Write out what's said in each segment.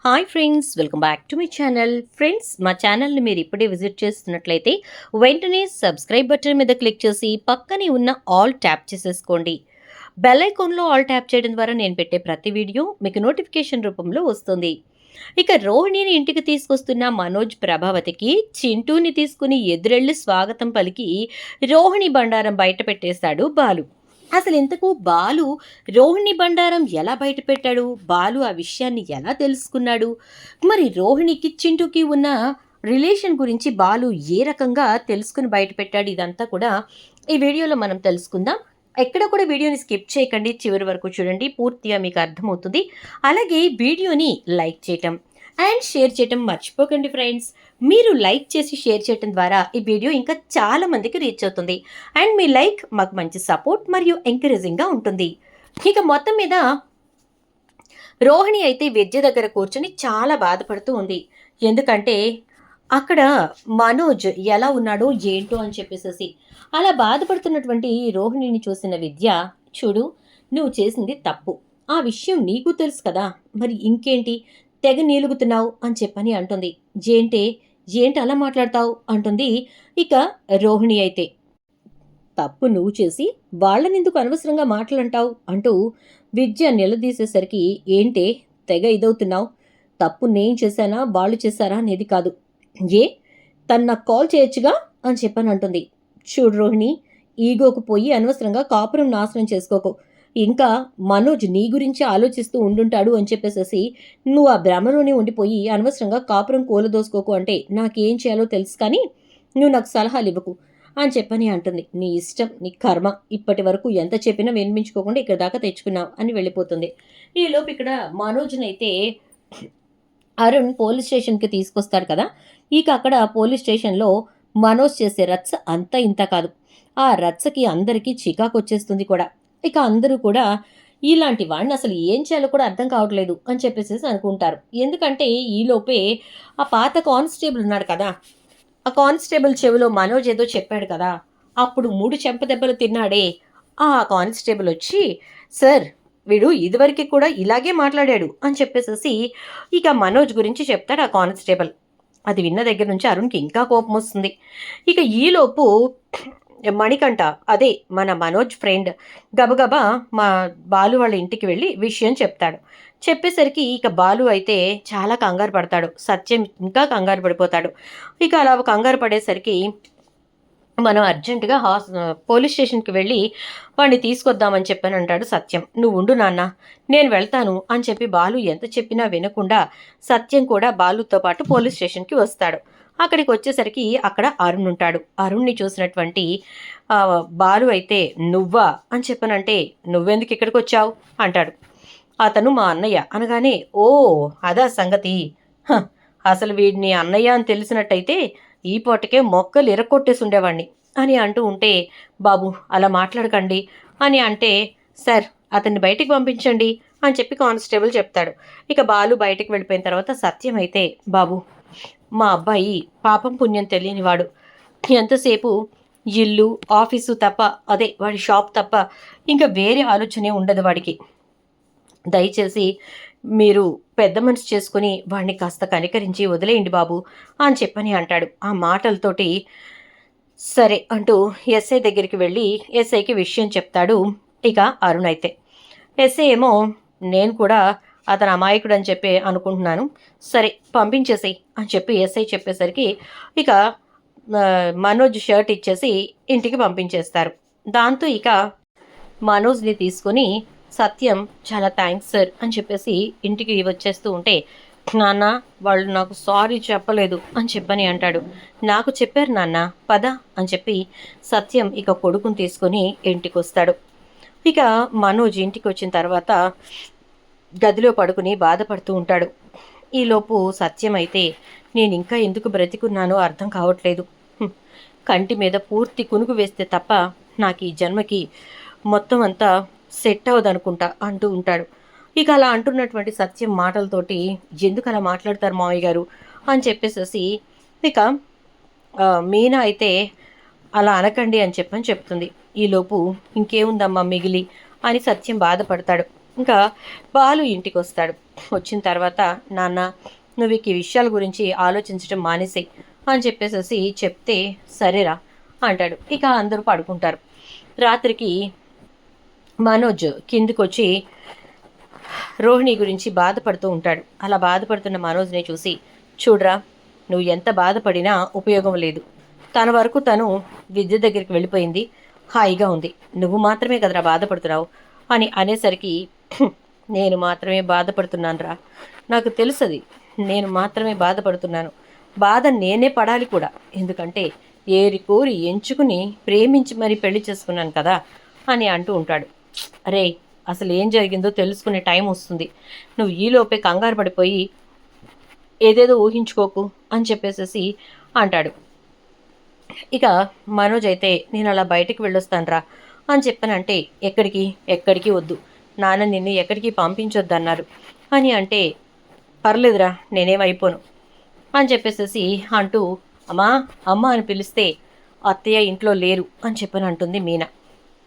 Hi friends, welcome back to my channel. Friends, మా ఛానల్ని మీరు ఇప్పుడే విజిట్ చేస్తున్నట్లయితే వెంటనే సబ్స్క్రైబ్ బటన్ మీద క్లిక్ చేసి పక్కనే ఉన్న ఆల్ ట్యాప్ చేసేసుకోండి. బెల్ ఐకాన్లో ఆల్ ట్యాప్ చేయడం ద్వారా నేను పెట్టే ప్రతి వీడియో మీకు నోటిఫికేషన్ రూపంలో వస్తుంది. ఇక రోహిణిని ఇంటికి తీసుకొస్తున్న మనోజ్ ప్రభావతికి చింటూని తీసుకుని ఎదురెళ్లి స్వాగతం పలికి రోహిణి బండారం బయట పెట్టేశాడు బాలు. అసలు ఇంతకు బాలు రోహిణి బండారం ఎలా బయటపెట్టాడు? బాలు ఆ విషయాన్ని ఎలా తెలుసుకున్నాడు? మరి రోహిణికి చింటూకి ఉన్న రిలేషన్ గురించి బాలు ఏ రకంగా తెలుసుకుని బయటపెట్టాడు? ఇదంతా కూడా ఈ వీడియోలో మనం తెలుసుకుందాం. ఎక్కడ కూడా వీడియోని స్కిప్ చేయకండి, చివరి వరకు చూడండి, పూర్తిగా మీకు అర్థమవుతుంది. అలాగే వీడియోని లైక్ చేయటం అండ్ షేర్ చేయటం మర్చిపోకండి ఫ్రెండ్స్. మీరు లైక్ చేసి షేర్ చేయటం ద్వారా ఈ వీడియో ఇంకా చాలా మందికి రీచ్ అవుతుంది అండ్ మీ లైక్ మాకు మంచి సపోర్ట్ మరియు ఎంకరేజింగ్గా ఉంటుంది. ఇక మొత్తం మీద రోహిణి అయితే విద్య దగ్గర కూర్చొని చాలా బాధపడుతూ ఉంది. ఎందుకంటే అక్కడ మనోజ్ ఎలా ఉన్నాడో ఏంటో అని చెప్పేసి అలా బాధపడుతున్నటువంటి రోహిణిని చూసిన విద్య, చూడు, నువ్వు చేసింది తప్పు, ఆ విషయం నీకు తెలుసు కదా, మరి ఇంకేంటి తెగ నీలుగుతున్నావు అని చెప్పని అంటుంది. ఏంటి అలా మాట్లాడతావు అంటుంది. ఇక రోహిణి అయితే, తప్పు నువ్వు చేసి వాళ్ళనెందుకు అనవసరంగా మాటలంటావు అంటూ విద్య నిలదీసేసరికి, ఏంటే తెగ ఇదవుతున్నావు, తప్పు నేను చేశానా వాళ్ళు చేశారా అనేది కాదు, ఏ తను నాకు కాల్ చేయొచ్చుగా అని చెప్పని అంటుంది. చూడు రోహిణి, ఈగోకు పోయి అనవసరంగా కాపురం నాశనం చేసుకోకు. ఇంకా మనోజ్ నీ గురించి ఆలోచిస్తూ ఉండుంటాడు అని చెప్పేసేసి నువ్వు ఆ భ్రమలోనే ఉండిపోయి అనవసరంగా కాపురం కూలదోసుకోకు అంటే నాకేం చేయాలో తెలుసు, కానీ నువ్వు నాకు సలహాలు ఇవ్వకు అని చెప్పని అంటుంది. నీ ఇష్టం, నీ కర్మ, ఇప్పటి వరకు ఎంత చెప్పినా వినిపించుకోకుండా ఇక్కడ దాకా తెచ్చుకున్నావు అని వెళ్ళిపోతుంది. ఈలోపు ఇక్కడ మనోజ్నైతే అరుణ్ పోలీస్ స్టేషన్కి తీసుకొస్తాడు కదా. ఇక అక్కడ పోలీస్ స్టేషన్లో మనోజ్ చేసే రచ్చ అంతా ఇంత కాదు. ఆ రచ్చకి అందరికీ చికాకు వచ్చేస్తుంది కూడా. ఇక అందరూ కూడా ఇలాంటి వాడిని అసలు ఏం చేయాలో కూడా అర్థం కావట్లేదు అని చెప్పేసి అనుకుంటారు. ఎందుకంటే ఈలోపే ఆ పాత కానిస్టేబుల్ ఉన్నాడు కదా, ఆ కానిస్టేబుల్ చెవిలో మనోజ్ ఏదో చెప్పాడు కదా, అప్పుడు 3 చెంపదెబ్బలు తిన్నాడే ఆ కానిస్టేబుల్ వచ్చి, సార్ వీడు ఇదివరకు కూడా ఇలాగే మాట్లాడాడు అని చెప్పేసి ఇక మనోజ్ గురించి చెప్తాడు ఆ కానిస్టేబుల్. అది విన్న దగ్గర నుంచి అరుణ్కి ఇంకా కోపం వస్తుంది. ఇక ఈలోపు మణికంఠ, అదే మన మనోజ్ ఫ్రెండ్, గబగబా మా బాలు వాళ్ళ ఇంటికి వెళ్ళి విషయం చెప్తాడు. చెప్పేసరికి ఇక బాలు అయితే చాలా కంగారు పడతాడు. సత్యం ఇంకా కంగారు పడిపోతాడు. ఇక అలా కంగారు పడేసరికి మనం అర్జెంటుగా పోలీస్ స్టేషన్కి వెళ్ళి వాడిని తీసుకొద్దామని చెప్పని అంటాడు సత్యం. నువ్వు ఉండు నాన్న, నేను వెళ్తాను అని చెప్పి బాలు ఎంత చెప్పినా వినకుండా సత్యం కూడా బాలుతో పాటు పోలీస్ స్టేషన్కి వస్తాడు. అక్కడికి వచ్చేసరికి అక్కడ అరుణ్ ఉంటాడు. అరుణ్ని చూసినటువంటి బాలు అయితే, నువ్వా అని చెప్పనంటే, నువ్వెందుకు ఇక్కడికి వచ్చావు అంటాడు. అతను మా అన్నయ్య అనగానే, ఓ అదా సంగతి, అసలు వీడిని అన్నయ్య అని తెలిసినట్టయితే ఈ పూటకే మొక్కలు ఇరక్కొట్టేసి ఉండేవాడిని అని అంటూ ఉంటే, బాబు అలా మాట్లాడకండి అని అంటే, సార్ అతన్ని బయటికి పంపించండి అని చెప్పి కానిస్టేబుల్ చెప్తాడు. ఇక బాలు బయటికి వెళ్ళిపోయిన తర్వాత సత్యం అయితే, బాబు మా అబ్బాయి పాపం పుణ్యం తెలియనివాడు, ఎంతసేపు ఇల్లు ఆఫీసు తప్ప, అదే వాడి షాప్ తప్ప ఇంకా వేరే ఆలోచనే ఉండదు వాడికి. దయచేసి మీరు పెద్ద మనసు చేసుకుని వాడిని కాస్త కనికరించి వదిలేయండి బాబు అని చెప్పని అంటాడు. ఆ మాటలతోటి సరే అంటూ ఎస్ఐ దగ్గరికి వెళ్ళి ఎస్ఐకి విషయం చెప్తాడు. ఇక అరుణ్ అయితే, ఎస్ఐ ఏమో, నేను కూడా అతను అమాయకుడు అని చెప్పి అనుకుంటున్నాను, సరే పంపించేసి అని చెప్పి ఎస్ఐ చెప్పేసరికి ఇక మనోజ్ షర్ట్ ఇచ్చేసి ఇంటికి పంపించేస్తారు. దాంతో ఇక మనోజ్ని తీసుకొని సత్యం, చాలా థ్యాంక్స్ సార్ అని చెప్పేసి ఇంటికి వచ్చేస్తూ ఉంటే, నాన్న వాళ్ళు నాకు సారీ చెప్పలేదు అని చెప్పని అంటాడు. నాకు చెప్పారు నాన్న, పద అని చెప్పి సత్యం ఇక కొడుకుని తీసుకొని ఇంటికి వస్తాడు. ఇక మనోజ్ ఇంటికి వచ్చిన తర్వాత గదిలో పడుకుని బాధపడుతూ ఉంటాడు. ఈలోపు సత్యం అయితే, నేను ఇంకా ఎందుకు బ్రతికున్నానో అర్థం కావట్లేదు, కంటి మీద పూర్తి కునుకు వేస్తే తప్ప నాకు ఈ జన్మకి మొత్తం అంతా సెట్ అవ్వదనుకుంటా అంటూ ఉంటాడు. ఇక అలా అంటున్నటువంటి సత్యం మాటలతోటి, ఎందుకు అలా మాట్లాడతారు మావయ్య గారు అని చెప్పేసి ఇక మీనా అయితే, అలా అనకండి అని చెప్తుంది. ఈలోపు ఇంకేముందమ్మా మిగిలి అని సత్యం బాధపడతాడు. ఇంకా బాలు ఇంటికి వస్తాడు. వచ్చిన తర్వాత నాన్న నువ్వు ఈ విషయాల గురించి ఆలోచించడం మానేసేయి అని చెప్పేసేసి చెప్తే సరేరా అంటాడు. ఇక అందరూ పడుకుంటారు. రాత్రికి మనోజ్ కిందికొచ్చి రోహిణి గురించి బాధపడుతూ ఉంటాడు. అలా బాధపడుతున్న మనోజ్ని చూసి చూడరా నువ్వు ఎంత బాధపడినా ఉపయోగం లేదు. తన వరకు తను విద్య దగ్గరికి వెళ్ళిపోయింది, హాయిగా ఉంది. నువ్వు మాత్రమే కదరా బాధపడుతున్నావు అని అనేసరికి నేను మాత్రమే బాధపడుతున్నాను రా, నాకు తెలుసది, నేను మాత్రమే బాధపడుతున్నాను. బాధ నేనే పడాలి కూడా, ఎందుకంటే ఏరి కోరి ఎంచుకుని ప్రేమించి మరీ పెళ్లి చేసుకున్నాను కదా అని అంటూ ఉంటాడు. అరే అసలు ఏం జరిగిందో తెలుసుకునే టైం వస్తుంది, నువ్వు ఈలోపే కంగారు పడిపోయి ఏదేదో ఊహించుకోకు అని చెప్పేసేసి అంటాడు. ఇక మనోజ్ అయితే నేను అలా బయటికి వెళ్ళొస్తానురా అని చెప్పానంటే ఎక్కడికి వద్దు, నాన్న నిన్ను ఎక్కడికి పంపించొద్దన్నారు అని అంటే పర్లేదురా నేనేమైపోను అని చెప్పేసేసి అంటూ అమ్మా అమ్మ అని పిలిస్తే అత్తయ్య ఇంట్లో లేరు అని చెప్పని అంటుంది మీనా.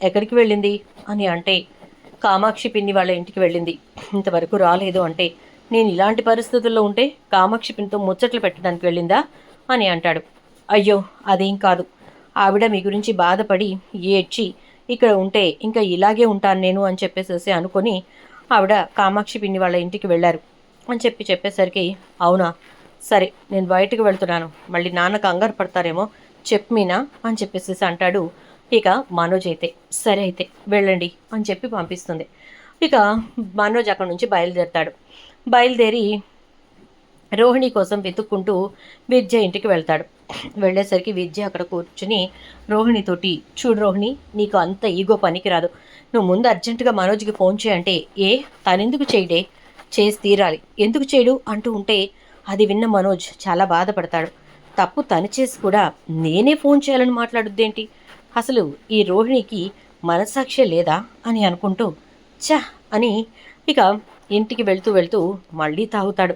ఎక్కడికి వెళ్ళింది అని అంటే కామాక్షి పిన్ని వాళ్ళ ఇంటికి వెళ్ళింది, ఇంతవరకు రాలేదు అంటే నేను ఇలాంటి పరిస్థితుల్లో ఉంటే కామాక్షి పిన్నితో ముచ్చట్లు పెట్టడానికి వెళ్ళిందా అని అంటాడు. అయ్యో అదేం కాదు, ఆవిడ మీ గురించి బాధపడి ఏడ్చి ఇక్కడ ఉంటే ఇంకా ఇలాగే ఉంటాను నేను అని చెప్పేసేసి అనుకొని ఆవిడ కామాక్షి పిన్ని వాళ్ళ ఇంటికి వెళ్ళారు అని చెప్పేసరికి అవునా సరే నేను బయటకు వెళ్తున్నాను, మళ్ళీ నాన్న కంగారు పడతారేమో చెప్పు మీనా అని చెప్పేసేసి అంటాడు. ఇక మనోజ్ అయితే సరే అయితే వెళ్ళండి అని చెప్పి పంపిస్తుంది. ఇక మనోజ్ అక్కడ నుంచి బయలుదేరి రోహిణి కోసం వెతుక్కుంటూ విద్య ఇంటికి వెళ్తాడు. వెళ్ళేసరికి విద్య అక్కడ కూర్చుని రోహిణితోటి చూడు రోహిణి నీకు అంత ఈగో పనికిరాదు, నువ్వు ముందు అర్జెంటుగా మనోజ్కి ఫోన్ చేయంటే తనెందుకు చేయడే, చేసి తీరాలి, ఎందుకు చేయడు అంటూ ఉంటే అది విన్న మనోజ్ చాలా బాధపడతాడు. తప్పు తను చేసి కూడా నేనే ఫోన్ చేయాలని మాట్లాడుద్దేంటి, అసలు ఈ రోహిణికి మనస్సాక్షి లేదా అని అనుకుంటూ చ అని ఇక ఇంటికి వెళ్తూ మళ్ళీ తాగుతాడు.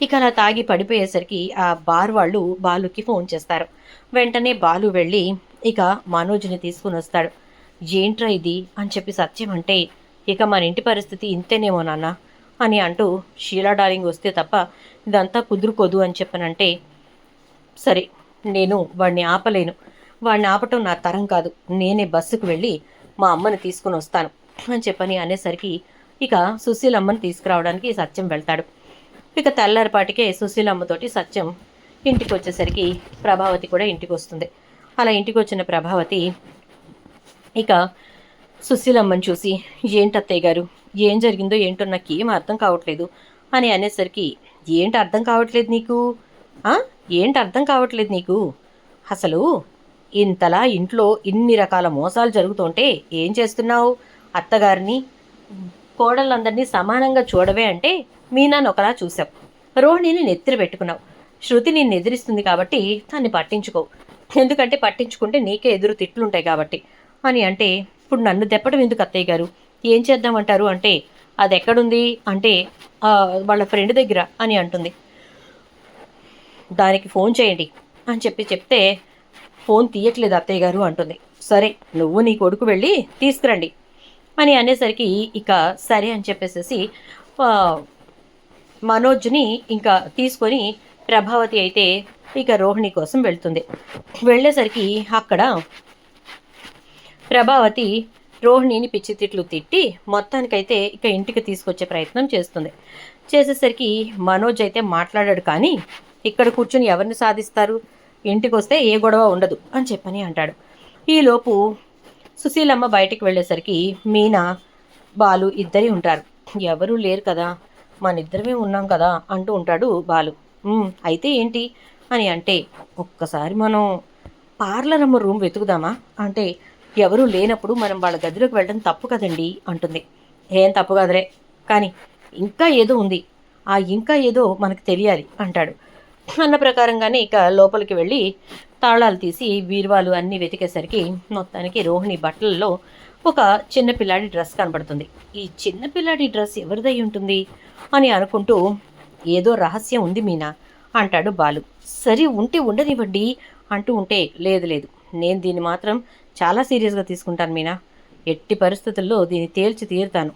ఇక అలా తాగి పడిపోయేసరికి ఆ బార్ వాళ్ళు బాలుకి ఫోన్ చేస్తారు. వెంటనే బాలు వెళ్ళి ఇక మనోజ్ని తీసుకుని వస్తాడు. ఏంట్రా ఇది అని చెప్పి సత్యం అంటే ఇక మన ఇంటి పరిస్థితి ఇంతేనేమో నాన్న అని అంటూ షీలా డార్లింగ్ వస్తే తప్ప ఇదంతా కుదురుకోదు అని చెప్పనంటే సరే నేను వాడిని ఆపలేను, వాడిని ఆపటం నా తరం కాదు, నేనే బస్సుకు వెళ్ళి మా అమ్మని తీసుకుని వస్తాను అని చెప్పని అనేసరికి ఇక సుశీలమ్మని తీసుకురావడానికి సత్యం వెళ్తాడు. ఇక తెల్లారిపాటికే సుశీలమ్మతోటి సత్యం ఇంటికి వచ్చేసరికి ప్రభావతి కూడా ఇంటికి వస్తుంది. అలా ఇంటికి వచ్చిన ప్రభావతి ఇక సుశీలమ్మని చూసి ఏంటత్తయ్య గారు ఏం జరిగిందో ఏంటో నాకు ఏం అర్థం కావట్లేదు అని అనేసరికి ఏంటి అర్థం కావట్లేదు నీకు, ఏంటి అర్థం కావట్లేదు నీకు, అసలు ఇంతలా ఇంట్లో ఇన్ని రకాల మోసాలు జరుగుతుంటే ఏం చేస్తున్నావు, అత్తగారిని కోడళ్ళందరినీ సమానంగా చూడవే అంటే మీనాను ఒకలా చూసావు, రోహిణిని నెత్తిన పెట్టుకున్నావు, శృతి నిన్ను ఎదిరిస్తుంది కాబట్టి దాన్ని పట్టించుకో, ఎందుకంటే పట్టించుకుంటే నీకే ఎదురు తిట్లుంటాయి కాబట్టి అని అంటే ఇప్పుడు నన్ను దెప్పడం ఎందుకు అత్తయ్య గారు, ఏం చేద్దామంటారు అంటే అది ఎక్కడుంది అంటే వాళ్ళ ఫ్రెండ్ దగ్గర అని అంటుంది. దానికి ఫోన్ చేయండి అని చెప్తే ఫోన్ తీయట్లేదు అత్తయ్య గారు అంటుంది. సరే నువ్వు నీ కొడుకు వెళ్ళి తీసుకురండి అని అనేసరికి ఇక సరే అని చెప్పేసేసి మనోజ్ని ఇంకా తీసుకొని ప్రభావతి అయితే ఇక రోహిణి కోసం వెళ్తుంది. వెళ్ళేసరికి అక్కడ ప్రభావతి రోహిణిని పిచ్చి తిట్లు తిట్టి మొత్తానికైతే ఇక ఇంటికి తీసుకొచ్చే ప్రయత్నం చేసేసరికి మనోజ్ అయితే మాట్లాడాడు, కానీ ఇక్కడ కూర్చొని ఎవరిని సాధిస్తారు, ఇంటికి వస్తే ఏ గొడవ ఉండదు అని చెప్పని అంటాడు. ఈలోపు సుశీలమ్మ బయటికి వెళ్ళేసరికి మీనా బాలు ఇద్దరే ఉంటారు. ఎవరూ లేరు కదా, మన ఇద్దరమే ఉన్నాం కదా అంటూ ఉంటాడు బాలు. అయితే ఏంటి అని అంటే ఒక్కసారి మనం పార్లర్ అమ్మ రూమ్ వెతుకుదామా అంటే ఎవరూ లేనప్పుడు మనం వాళ్ళ గదిలోకి వెళ్ళడం తప్పు కదండి అంటుంది. ఏం తప్పు కదరే, కానీ ఇంకా ఏదో ఉంది, ఆ ఇంకా ఏదో మనకు తెలియాలి అంటాడు. అన్న ప్రకారంగానే ఇక లోపలికి వెళ్ళి తాళాలు తీసి బీరువాలు అన్నీ వెతికేసరికి మొత్తానికి రోహిణి బట్టలలో ఒక చిన్నపిల్లాడి డ్రెస్ కనబడుతుంది. ఈ చిన్నపిల్లాడి డ్రెస్ ఎవరిదై ఉంటుంది అని అనుకుంటూ ఏదో రహస్యం ఉంది మీనా అంటాడు బాలు. సరే ఉంటే ఉండనివ్వండి అంటూ ఉంటే లేదు నేను దీన్ని మాత్రం చాలా సీరియస్గా తీసుకుంటాను మీనా, ఎట్టి పరిస్థితుల్లో దీన్ని తేల్చి తీరుతాను,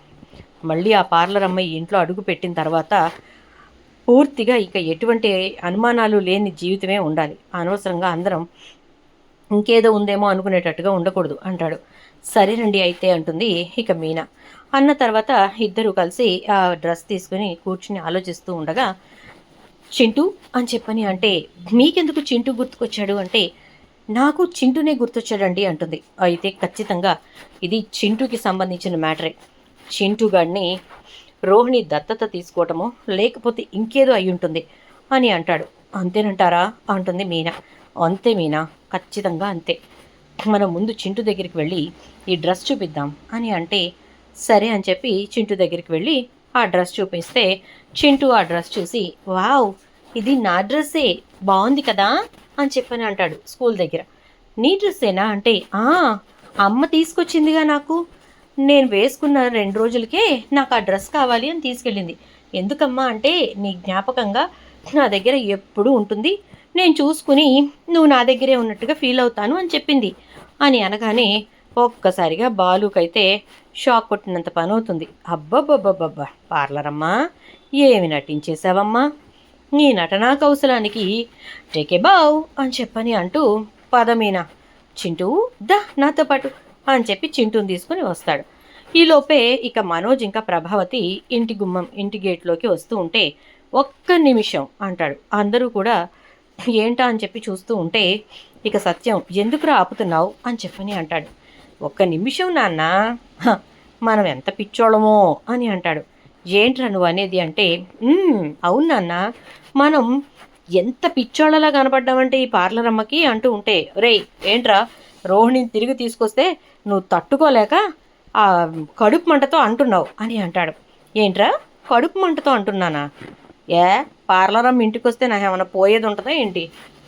మళ్ళీ ఆ పార్లర్ అమ్మాయి ఇంట్లో అడుగు పెట్టిన తర్వాత పూర్తిగా ఇక ఎటువంటి అనుమానాలు లేని జీవితమే ఉండాలి. అనవసరంగా అందరం ఇంకేదో ఉందేమో అనుకునేటట్టుగా ఉండకూడదు అంటాడు. సరేనండి అయితే అంటుంది ఇక మీనా. అన్న తర్వాత ఇద్దరు కలిసి ఆ డ్రెస్ తీసుకుని కూర్చుని ఆలోచిస్తూ ఉండగా చింటూ అని చెప్పని అంటే, మీకెందుకు చింటూ గుర్తుకొచ్చాడు అంటే, నాకు చింటూనే గుర్తొచ్చాడండి అంటుంది. అయితే ఖచ్చితంగా ఇది చింటూకి సంబంధించిన మ్యాటరే. చింటూ గాడిని రోహిణి దత్తత తీసుకోవటమో లేకపోతే ఇంకేదో అయి ఉంటుంది అని అంటాడు. అంతేనంటారా అంటుంది మీనా. అంతే మీనా, ఖచ్చితంగా అంతే. మనం ముందు చింటూ దగ్గరికి వెళ్ళి ఈ డ్రెస్ చూపిద్దాం అని అంటే, సరే అని చెప్పి చింటూ దగ్గరికి వెళ్ళి ఆ డ్రెస్ చూపిస్తే చింటూ ఆ డ్రెస్ చూసి వావ్, ఇది నా డ్రెస్సే, బాగుంది కదా అని చెప్పని అంటాడు స్కూల్ దగ్గర. నీ డ్రెస్సేనా అంటే, అమ్మ తీసుకొచ్చిందిగా నాకు, నేను వేసుకున్న 2 రోజులకే నాకు ఆ డ్రెస్ కావాలి అని తీసుకెళ్ళింది. ఎందుకమ్మా అంటే, నీ జ్ఞాపకంగా నా దగ్గర ఎప్పుడూ ఉంటుంది, నేను చూసుకుని నువ్వు నా దగ్గరే ఉన్నట్టుగా ఫీల్ అవుతాను అని చెప్పింది అని అనగానే ఒక్కసారిగా బాలుకైతే షాక్ కొట్టినంత పని అవుతుంది. అబ్బబ్బబ్బబ్బబ్బా, పార్లరమ్మా ఏమి నటించేశావమ్మా, నీ నటనా కౌశలానికి టేకే బావ్ అని చెప్పని అంటూ పదమీనా చింటూ దా నాతో పాటు అని చెప్పి చింటూని తీసుకుని వస్తాడు. ఈలోపే ఇక మనోజ్ ఇంకా ప్రభావతి ఇంటి గేట్లోకి వస్తూ ఉంటే ఒక్క నిమిషం అంటాడు. అందరూ కూడా ఏంటా అని చెప్పి చూస్తూ ఉంటే ఇక సత్యం ఎందుకురా ఆపుతున్నావు అని చెప్పని అంటాడు. ఒక్క నిమిషం నాన్న, మనం ఎంత పిచ్చోళమో అని అంటాడు. ఏంట్రా నువ్వు అనేది అంటే, అవును నాన్న, మనం ఎంత పిచ్చోళ్ళలా కనపడ్డామంటే ఈ పార్లర్ అమ్మకి అంటూ ఉంటే, రేయ్ ఏంట్రా రోహిణిని తిరిగి తీసుకొస్తే నువ్వు తట్టుకోలేక ఆ కడుపు మంటతో అంటున్నావు అని అంటాడు. ఏంట్రా కడుపు మంటతో అంటున్నానా? ఏ పార్లర్ అమ్మ ఇంటికి వస్తే నాకు ఏమైనా పోయేది ఉంటుందా ఏంటి?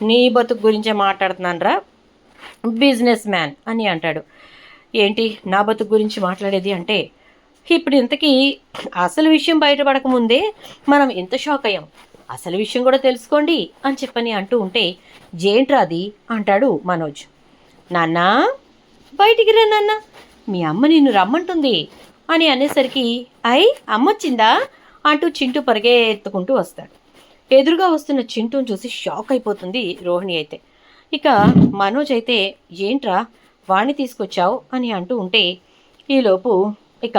నీ బతుకు గురించే మాట్లాడుతున్నాను రా బిజినెస్ మ్యాన్ అని అంటాడు. ఏంటి నా బతుకు గురించి మాట్లాడేది అంటే, ఇప్పుడు ఇంతకీ అసలు విషయం బయటపడకముందే మనం ఎంత షాక్ అయ్యాం, అసలు విషయం కూడా తెలుసుకోండి అని చెప్పని అంటూ ఉంటే, జేంట్రా అది అంటాడు మనోజ్. నాన్నా బయటికి రా నాన్న, మీ అమ్మ నిన్ను రమ్మంటుంది అని అనేసరికి అమ్మొచ్చిందా అంటూ చింటూ పరిగెత్తుకుంటూ వస్తాడు. ఎదురుగా వస్తున్న చింటూని చూసి షాక్ అయిపోతుంది రోహిణి అయితే. ఇక మనోజ్ అయితే ఏంట్రా వాణ్ణి తీసుకొచ్చావు అని అంటూ ఉంటే, ఈలోపు ఇక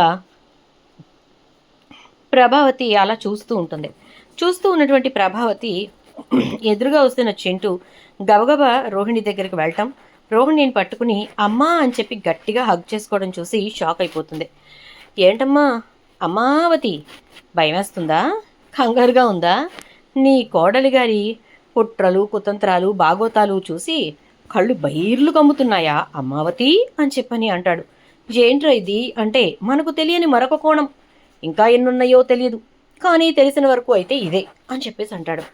ప్రభావతి అలా చూస్తూ ఉంటుంది. చూస్తూ ఉన్నటువంటి ప్రభావతి ఎదురుగా వస్తున్న చింటూ గబగబా రోహిణి దగ్గరికి వెళ్ళటం, రోహిణిని పట్టుకుని అమ్మా అని చెప్పి గట్టిగా హగ్ చేసుకోవడం చూసి షాక్ అయిపోతుంది. ఏంటమ్మా అమ్మావతి, భయమేస్తుందా, కంగారుగా ఉందా? నీ కోడలి గారి కుట్రలు కుతంత్రాలు బాగోతాలు చూసి కళ్ళు బైర్లు కమ్ముతున్నాయా అమ్మావతి అని చెప్పని అంటాడు. ఏంట్రా ఇది అంటే, మనకు తెలియని మరొక కోణం, ఇంకా ఎన్నున్నాయో తెలియదు, కానీ తెలిసిన వరకు అయితే ఇదే అని చెప్పేసి అంటాడు.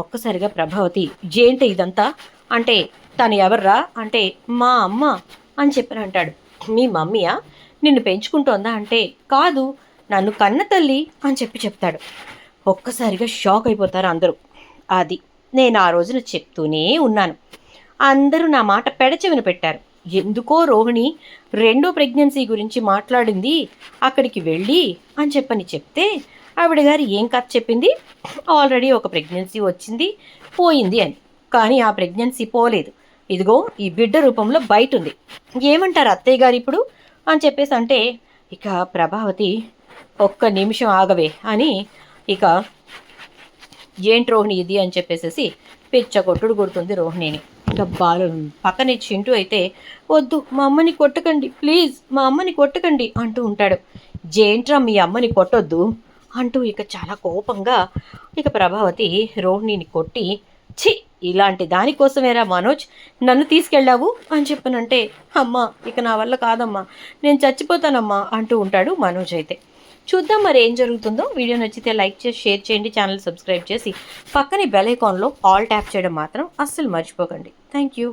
ఒక్కసారిగా ప్రభావతి ఏంటి ఇదంతా అంటే, తను ఎవర్రా అంటే, మా అమ్మ అని చెప్పని అంటాడు. మీ మమ్మీయా నిన్ను పెంచుకుంటోందా అంటే, కాదు నన్ను కన్న తల్లి అని చెప్పి చెప్తాడు. ఒక్కసారిగా షాక్ అయిపోతారు అందరూ. అది నేను ఆ రోజున చెప్తూనే ఉన్నాను, అందరూ నా మాట పెడచెవిన పెట్టారు. ఎందుకో రోహిణి 2వ ప్రెగ్నెన్సీ గురించి మాట్లాడింది అక్కడికి వెళ్ళి అని చెప్పని చెప్తే ఆవిడ గారు ఏం కథ చెప్పింది, ఆల్రెడీ ఒక ప్రెగ్నెన్సీ వచ్చింది పోయింది అని. కానీ ఆ ప్రెగ్నెన్సీ పోలేదు, ఇదిగో ఈ బిడ్డ రూపంలో బయట ఉంది, ఏమంటారు అత్తయ్య గారు ఇప్పుడు అని చెప్పేసి అంటే, ఇక ప్రభావతి ఒక్క నిమిషం ఆగవే అని ఇక ఏంటి రోహిణి ఇది అని చెప్పేసి పిచ్చ కొట్టుడు కొడుతుంది రోహిణిని. ఇంకా బాలు పక్కనే చింటూ అయితే, వద్దు మా అమ్మని కొట్టకండి ప్లీజ్, మా అమ్మని కొట్టకండి అంటూ ఉంటాడు. జేంట్రా మీ అమ్మని కొట్టొద్దు అంటూ ఇక చాలా కోపంగా ఇక ప్రభావతి రోహిణిని కొట్టి, ఛీ ఇలాంటి దానికోసమేరా మనోజ్ నన్ను తీసుకెళ్ళావు అని చెప్పనంటే, అమ్మా ఇక నా వల్ల కాదమ్మా, నేను చచ్చిపోతానమ్మా అంటూ ఉంటాడు మనోజ్ అయితే. చూద్దాం మరి ఏం జరుగుతుందో. వీడియో నచ్చితే లైక్ చేసి షేర్ చేయండి, ఛానల్ సబ్స్క్రైబ్ చేసి పక్కనే బెల్ ఐకాన్లో ఆల్ ట్యాప్ చేయడం మాత్రం అస్సలు మర్చిపోకండి. Thank you.